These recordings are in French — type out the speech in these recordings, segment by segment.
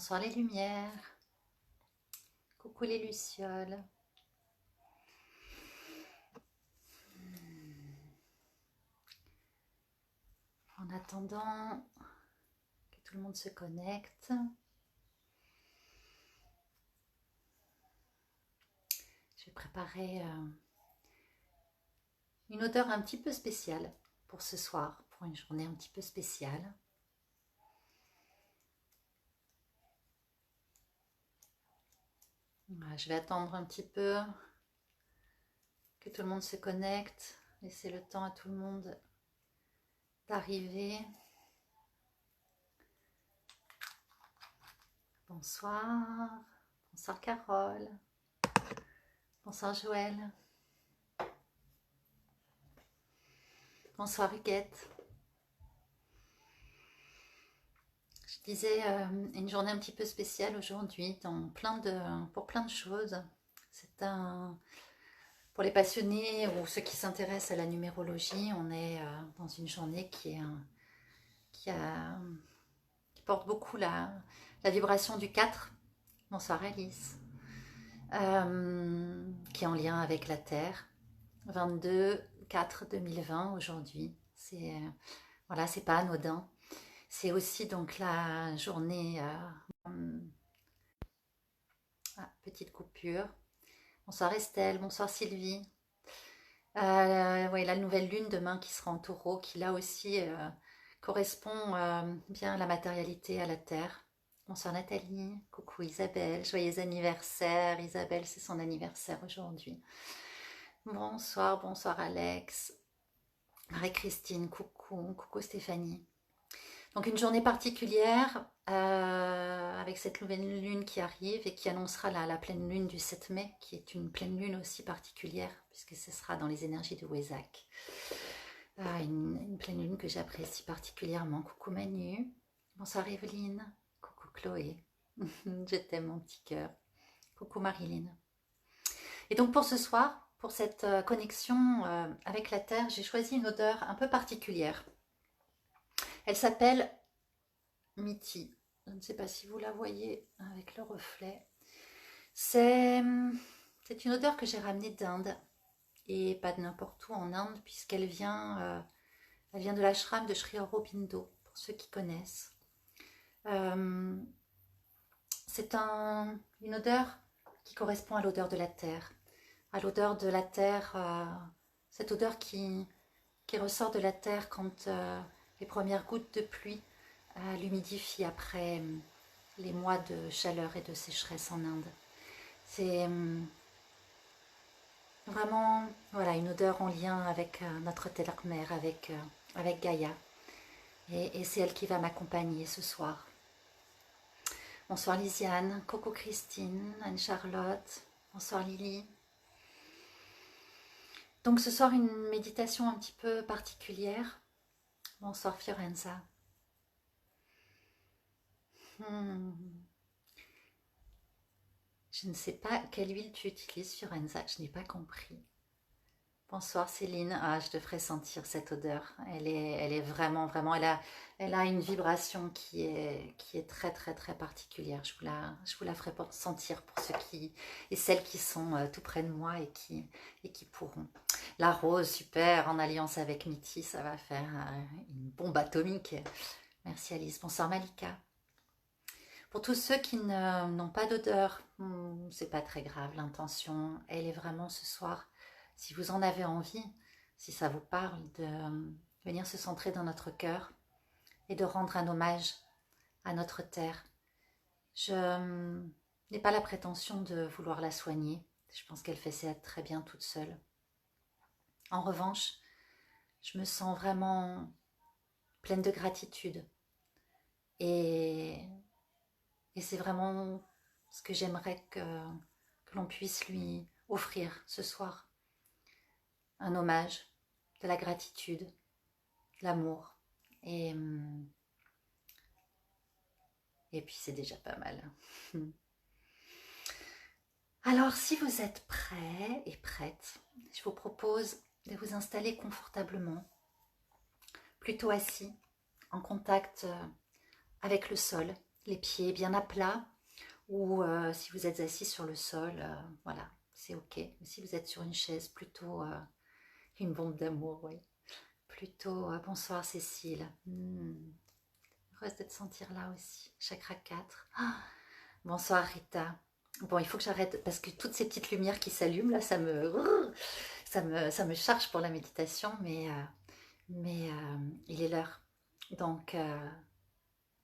Bonsoir les lumières. Coucou les lucioles. En attendant que tout le monde se connecte, je vais préparer une odeur un petit peu spéciale pour ce soir, pour une journée un petit peu spéciale. Voilà, je vais attendre un petit peu que tout le monde se connecte, laisser le temps à tout le monde d'arriver. Bonsoir, bonsoir Carole, bonsoir Joël, bonsoir Huguette. Je disais une journée un petit peu spéciale aujourd'hui pour plein de choses. C'est pour les passionnés ou ceux qui s'intéressent à la numérologie, on est dans une journée qui porte beaucoup la vibration du 4. Bonsoir Alice. Qui est en lien avec la Terre. 22/4/2020 aujourd'hui. Voilà, c'est pas anodin. C'est aussi donc la journée petite coupure. Bonsoir Estelle, bonsoir Sylvie. Ouais, la nouvelle lune demain qui sera en taureau, qui là aussi correspond bien à la matérialité, à la terre. Bonsoir Nathalie, coucou Isabelle, joyeux anniversaire. Isabelle, c'est son anniversaire aujourd'hui. Bonsoir, bonsoir Alex. Marie-Christine, coucou Stéphanie. Donc une journée particulière avec cette nouvelle lune qui arrive et qui annoncera la pleine lune du 7 mai, qui est une pleine lune aussi particulière, puisque ce sera dans les énergies de Wesak. Une pleine lune que j'apprécie particulièrement. Coucou Manu, bonsoir Evelyne, coucou Chloé, je t'aime mon petit cœur. Coucou Marilyn. Et donc pour ce soir, pour cette connexion avec la Terre, j'ai choisi une odeur un peu particulière. Elle s'appelle Miti. Je ne sais pas si vous la voyez avec le reflet. C'est une odeur que j'ai ramenée d'Inde. Et pas de n'importe où en Inde, puisqu'elle vient de l'ashram de Sri Aurobindo, pour ceux qui connaissent. C'est une odeur qui correspond à l'odeur de la terre. À l'odeur de la terre, cette odeur qui ressort de la terre quand les premières gouttes de pluie l'humidifient après les mois de chaleur et de sécheresse en Inde. C'est vraiment voilà, une odeur en lien avec notre terre-mère, avec Gaïa. Et c'est elle qui va m'accompagner ce soir. Bonsoir Lisiane, coucou Christine, Anne-Charlotte, bonsoir Lily. Donc ce soir, une méditation un petit peu particulière. Bonsoir Fiorenza. Je ne sais pas quelle huile tu utilises Fiorenza, je n'ai pas compris. Bonsoir Céline, je devrais sentir cette odeur. Elle est vraiment, elle a une vibration qui est très, très, très particulière. Je vous la ferai sentir pour ceux et celles qui sont tout près de moi et qui pourront. La rose, super, en alliance avec Miti, ça va faire une bombe atomique. Merci Alice. Bonsoir Malika. Pour tous ceux qui n'ont pas d'odeur, c'est pas très grave. L'intention, elle est vraiment ce soir. Si vous en avez envie, si ça vous parle, de venir se centrer dans notre cœur et de rendre un hommage à notre terre. Je n'ai pas la prétention de vouloir la soigner. Je pense qu'elle fait ça très bien toute seule. En revanche, je me sens vraiment pleine de gratitude. Et c'est vraiment ce que j'aimerais que l'on puisse lui offrir ce soir. Un hommage, de la gratitude, de l'amour. Et puis c'est déjà pas mal. Alors si vous êtes prêts et prêtes, je vous propose de vous installer confortablement, plutôt assis, en contact avec le sol, les pieds bien à plat, ou si vous êtes assis sur le sol, voilà, c'est ok. Mais si vous êtes sur une chaise, plutôt une bombe d'amour, oui. Plutôt, bonsoir Cécile. Heureuse de te sentir là aussi. Chakra 4. Ah, bonsoir Rita. Bon, il faut que j'arrête parce que toutes ces petites lumières qui s'allument là, ça me charge pour la méditation, mais il est l'heure. Donc,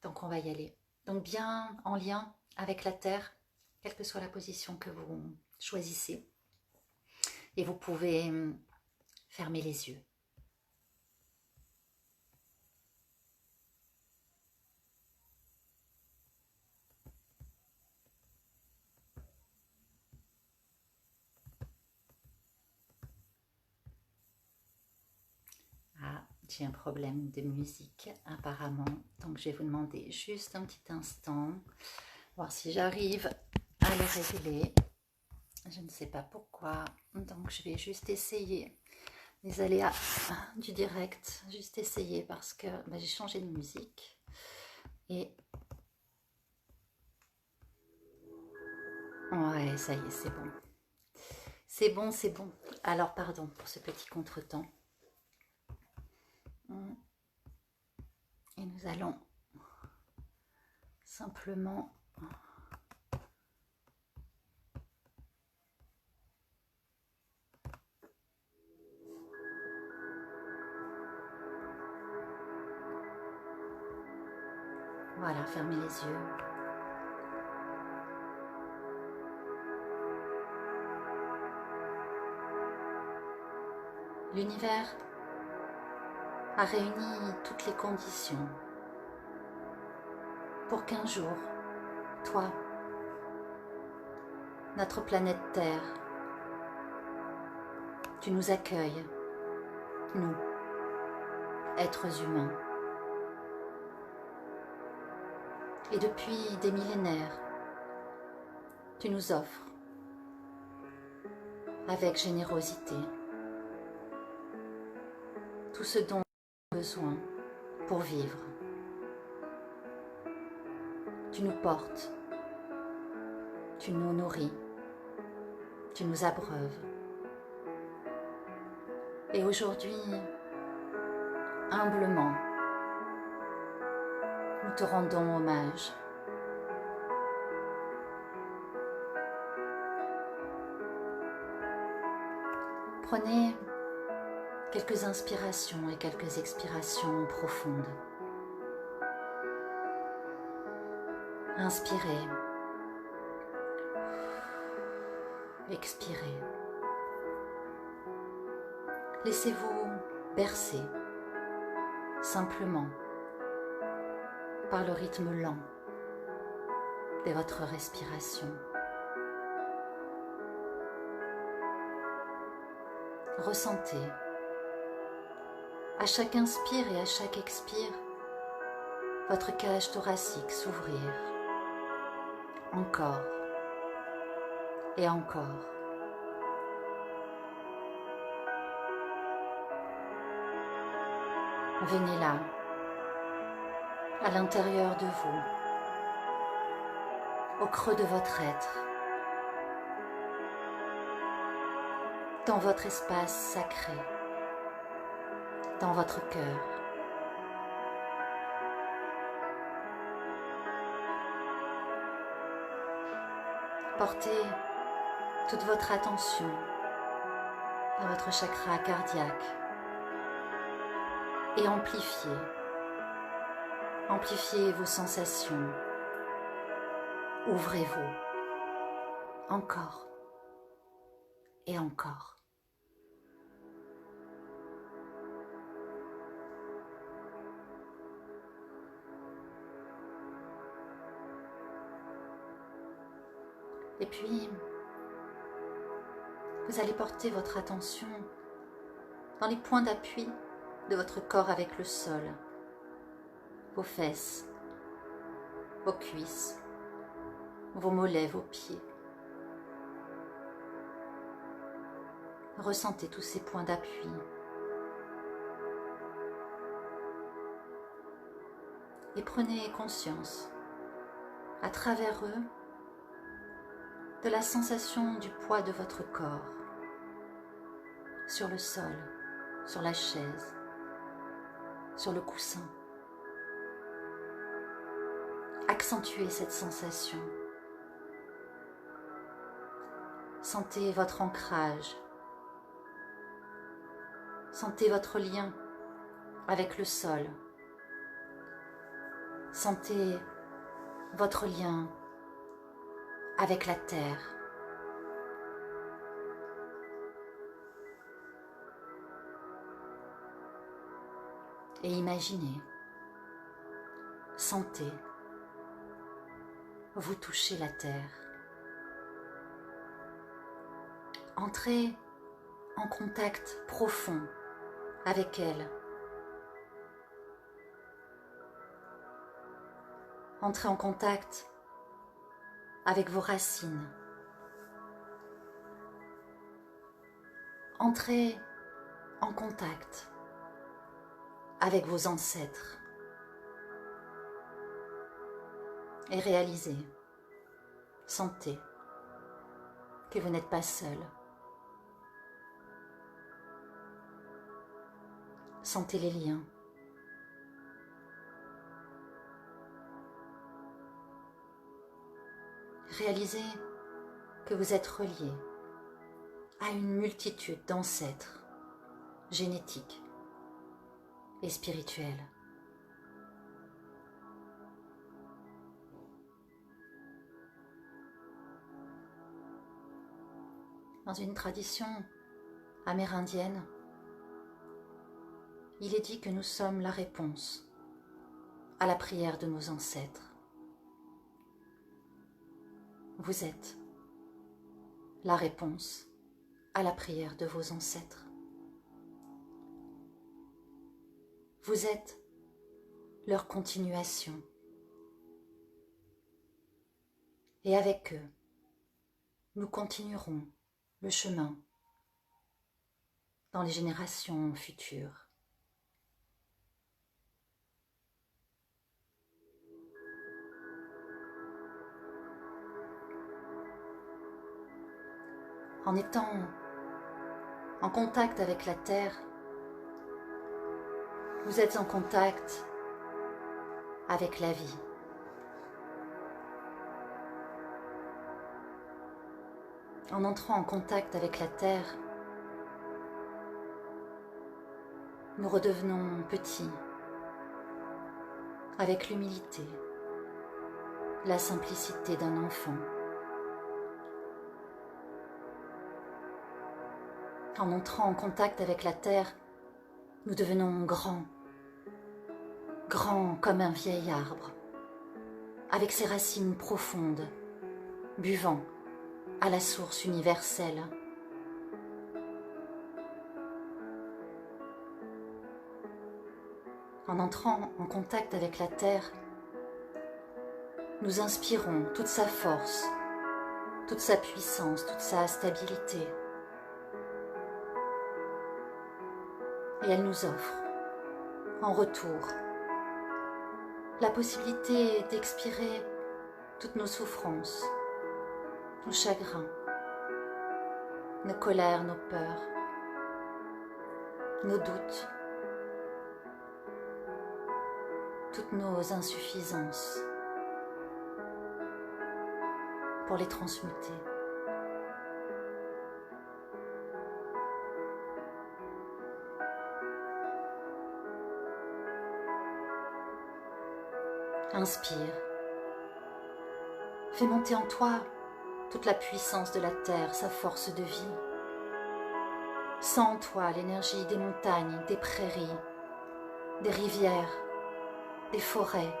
donc on va y aller. Donc bien en lien avec la terre, quelle que soit la position que vous choisissez. Et vous pouvez fermer les yeux. Ah, j'ai un problème de musique apparemment, donc je vais vous demander juste un petit instant, voir si j'arrive à le régler. Je ne sais pas pourquoi, donc je vais juste essayer les aléas du direct, juste essayer parce que j'ai changé de musique et ouais, ça y est, c'est bon. C'est bon, c'est bon. Alors pardon pour ce petit contretemps. Et nous allons simplement voilà, fermer les yeux. L'univers a réuni toutes les conditions pour qu'un jour, toi, notre planète Terre, tu nous accueilles, nous, êtres humains. Et depuis des millénaires, tu nous offres, avec générosité, tout ce dont nous avons besoin pour vivre. Tu nous portes, tu nous nourris, tu nous abreuves. Et aujourd'hui, humblement, nous te rendons hommage. Prenez quelques inspirations et quelques expirations profondes. Inspirez, expirez. Laissez-vous bercer simplement par le rythme lent de votre respiration. Ressentez à chaque inspire et à chaque expire votre cage thoracique s'ouvrir encore et encore. Venez là, à l'intérieur de vous, au creux de votre être, dans votre espace sacré, dans votre cœur. Portez toute votre attention dans votre chakra cardiaque et amplifiez vos sensations. Ouvrez-vous encore et encore. Et puis, vous allez porter votre attention dans les points d'appui de votre corps avec le sol, vos fesses, vos cuisses, vos mollets, vos pieds. Ressentez tous ces points d'appui. Et prenez conscience à travers eux, de la sensation du poids de votre corps sur le sol, sur la chaise, sur le coussin. Accentuez cette sensation. Sentez votre ancrage. Sentez votre lien avec le sol. Sentez votre lien avec la terre. Et imaginez, sentez, vous touchez la terre. Entrez en contact profond avec elle. Entrez en contact avec vos racines. Entrez en contact avec vos ancêtres. Et réalisez, sentez que vous n'êtes pas seul. Sentez les liens. Réalisez que vous êtes relié à une multitude d'ancêtres génétiques et spirituels. Dans une tradition amérindienne, il est dit que nous sommes la réponse à la prière de nos ancêtres. Vous êtes la réponse à la prière de vos ancêtres. Vous êtes leur continuation. Et avec eux, nous continuerons le chemin dans les générations futures. En étant en contact avec la terre, vous êtes en contact avec la vie. En entrant en contact avec la terre, nous redevenons petits, avec l'humilité, la simplicité d'un enfant. En entrant en contact avec la terre, nous devenons grands, grands comme un vieil arbre, avec ses racines profondes, buvant à la source universelle. En entrant en contact avec la terre, nous inspirons toute sa force, toute sa puissance, toute sa stabilité. Et elle nous offre, en retour, la possibilité d'expirer toutes nos souffrances, nos chagrins, nos colères, nos peurs, nos doutes, toutes nos insuffisances, pour les transmuter. Inspire. Fais monter en toi toute la puissance de la terre, sa force de vie. Sens en toi l'énergie des montagnes, des prairies, des rivières, des forêts,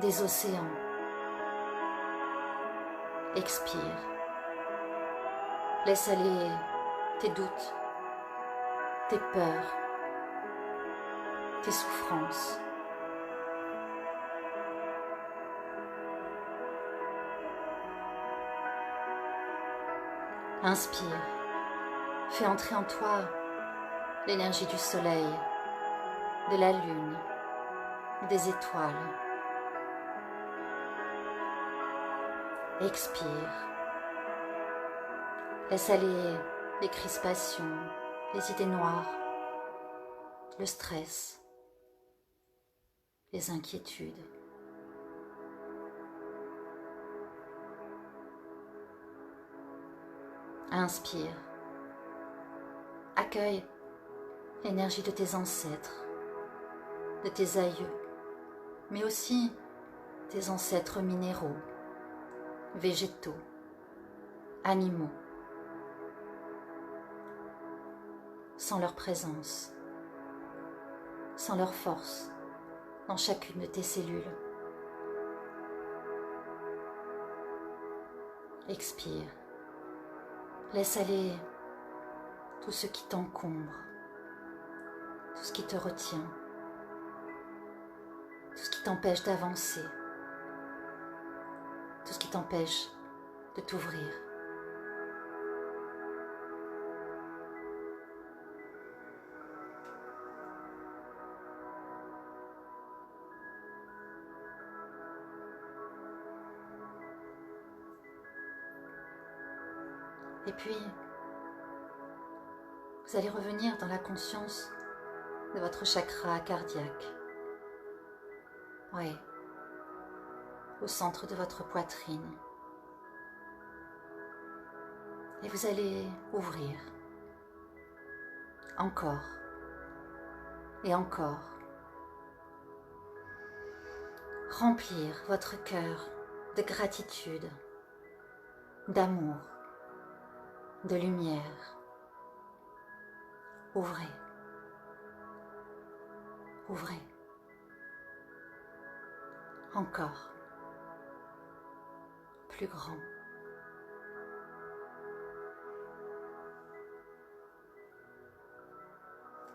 des océans. Expire. Laisse aller tes doutes, tes peurs, tes souffrances. Inspire. Fais entrer en toi l'énergie du soleil, de la lune, des étoiles. Expire. Laisse aller les crispations, les idées noires, le stress, les inquiétudes. Inspire. Accueille l'énergie de tes ancêtres, de tes aïeux, mais aussi tes ancêtres minéraux, végétaux, animaux. Sans leur présence, sans leur force dans chacune de tes cellules. Expire. Laisse aller tout ce qui t'encombre, tout ce qui te retient, tout ce qui t'empêche d'avancer, tout ce qui t'empêche de t'ouvrir. Et puis, vous allez revenir dans la conscience de votre chakra cardiaque. Oui, au centre de votre poitrine. Et vous allez ouvrir. Encore. Et encore. Remplir votre cœur de gratitude, d'amour, de lumière. Ouvrez. Ouvrez. Encore. Plus grand.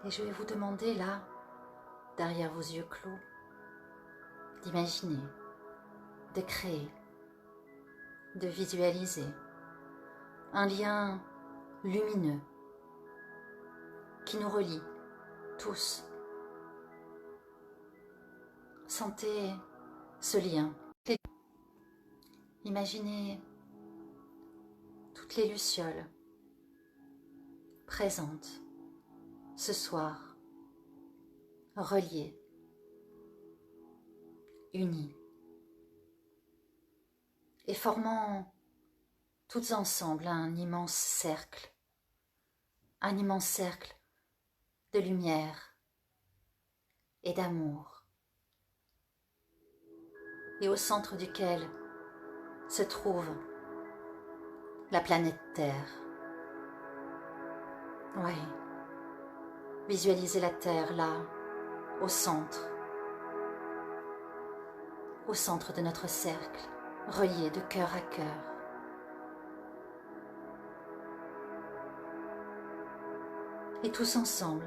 Et je vais vous demander là, derrière vos yeux clos, d'imaginer, de créer, de visualiser un lien lumineux qui nous relie tous. Sentez ce lien. Imaginez toutes les lucioles présentes ce soir, reliées, unies et formant toutes ensemble un immense cercle de lumière et d'amour, et au centre duquel se trouve la planète Terre. Oui, visualisez la Terre là, au centre de notre cercle, relié de cœur à cœur. Et tous ensemble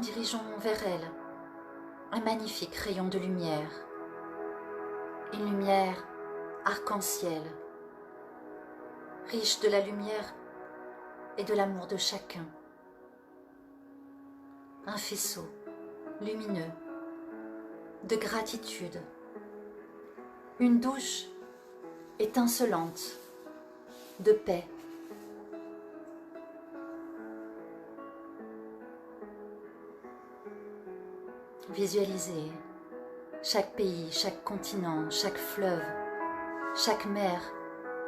dirigeons vers elle un magnifique rayon de lumière, une lumière arc-en-ciel, riche de la lumière et de l'amour de chacun. Un faisceau lumineux de gratitude, une douche étincelante de paix. Visualisez chaque pays, chaque continent, chaque fleuve, chaque mer,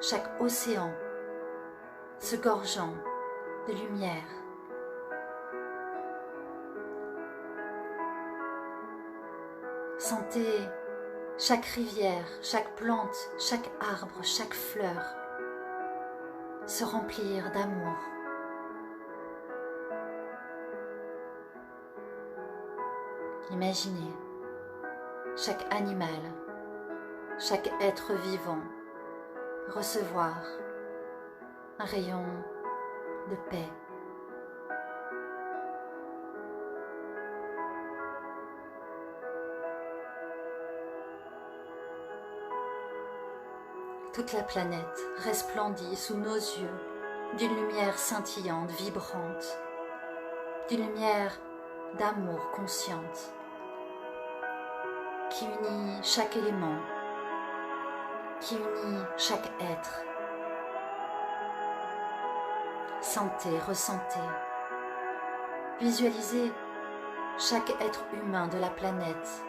chaque océan se gorgeant de lumière. Sentez chaque rivière, chaque plante, chaque arbre, chaque fleur se remplir d'amour. Imaginez chaque animal, chaque être vivant recevoir un rayon de paix. Toute la planète resplendit sous nos yeux d'une lumière scintillante, vibrante, d'une lumière d'amour consciente qui unit chaque élément, qui unit chaque être. Sentez, ressentez, visualisez chaque être humain de la planète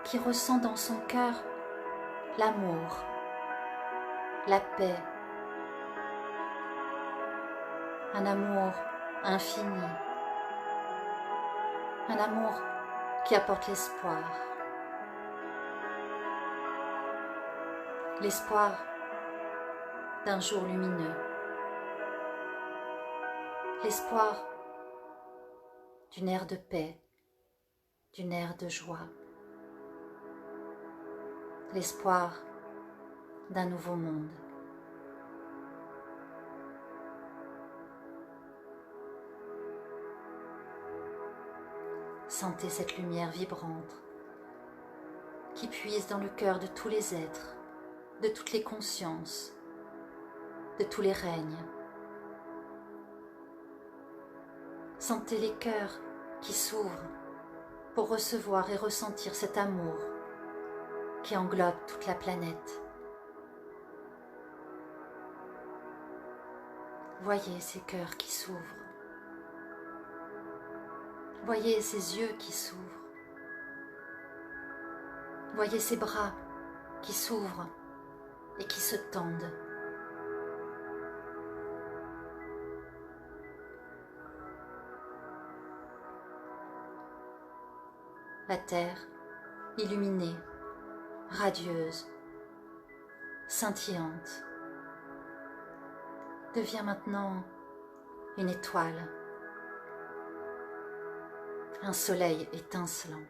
qui ressent dans son cœur l'amour, la paix, un amour infini, un amour qui apporte l'espoir. L'espoir d'un jour lumineux, l'espoir d'une ère de paix, d'une ère de joie, l'espoir d'un nouveau monde. Sentez cette lumière vibrante qui puise dans le cœur de tous les êtres, de toutes les consciences, de tous les règnes. Sentez les cœurs qui s'ouvrent pour recevoir et ressentir cet amour qui englobe toute la planète. Voyez ces cœurs qui s'ouvrent. Voyez ces yeux qui s'ouvrent. Voyez ces bras qui s'ouvrent et qui se tendent. La terre, illuminée, radieuse, scintillante, devient maintenant une étoile, un soleil étincelant,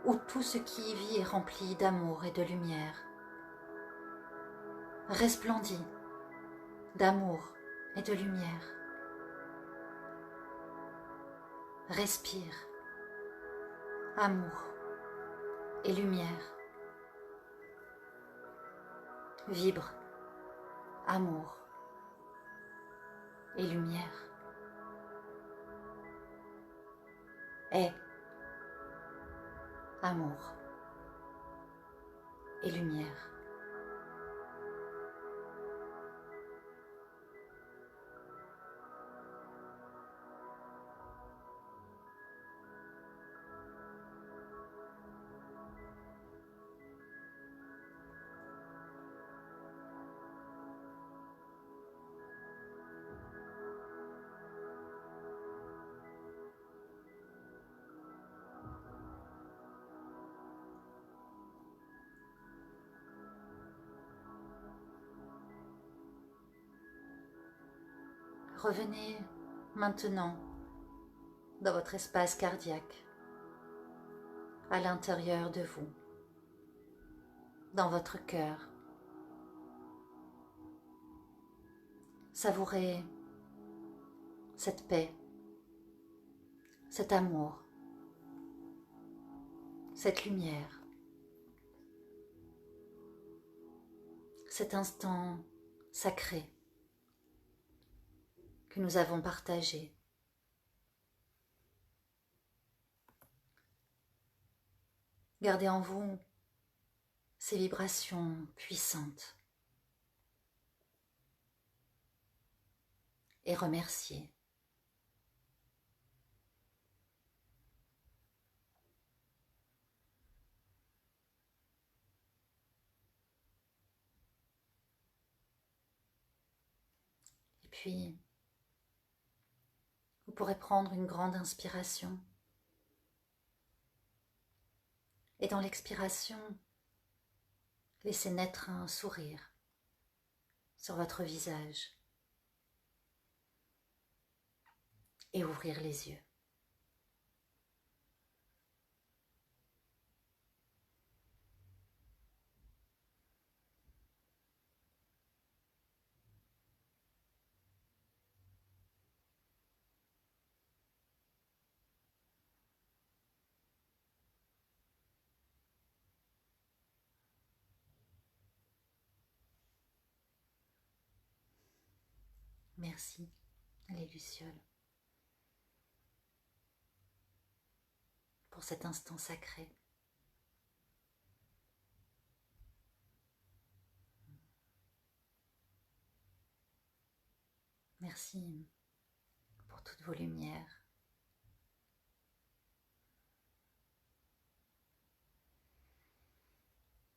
où tout ce qui y vit est rempli d'amour et de lumière, resplendit d'amour et de lumière. Respire amour et lumière. Vibre amour et lumière. Aie amour et lumière. Revenez maintenant dans votre espace cardiaque, à l'intérieur de vous, dans votre cœur. Savourez cette paix, cet amour, cette lumière, cet instant sacré que nous avons partagé. Gardez en vous ces vibrations puissantes et remerciez. Et puis, vous pourrez prendre une grande inspiration. Et dans l'expiration, laissez naître un sourire sur votre visage et ouvrir les yeux. Merci, les lucioles, pour cet instant sacré. Merci pour toutes vos lumières.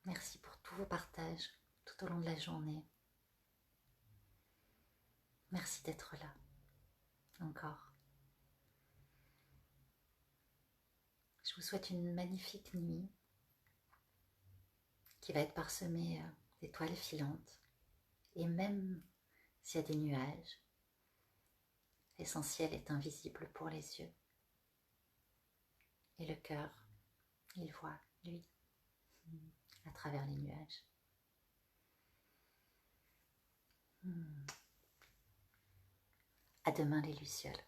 Merci pour tous vos partages tout au long de la journée. Merci d'être là, encore. Je vous souhaite une magnifique nuit qui va être parsemée d'étoiles filantes. Et même s'il y a des nuages, l'essentiel est invisible pour les yeux. Et le cœur, il voit, lui, à travers les nuages. À demain les lucioles.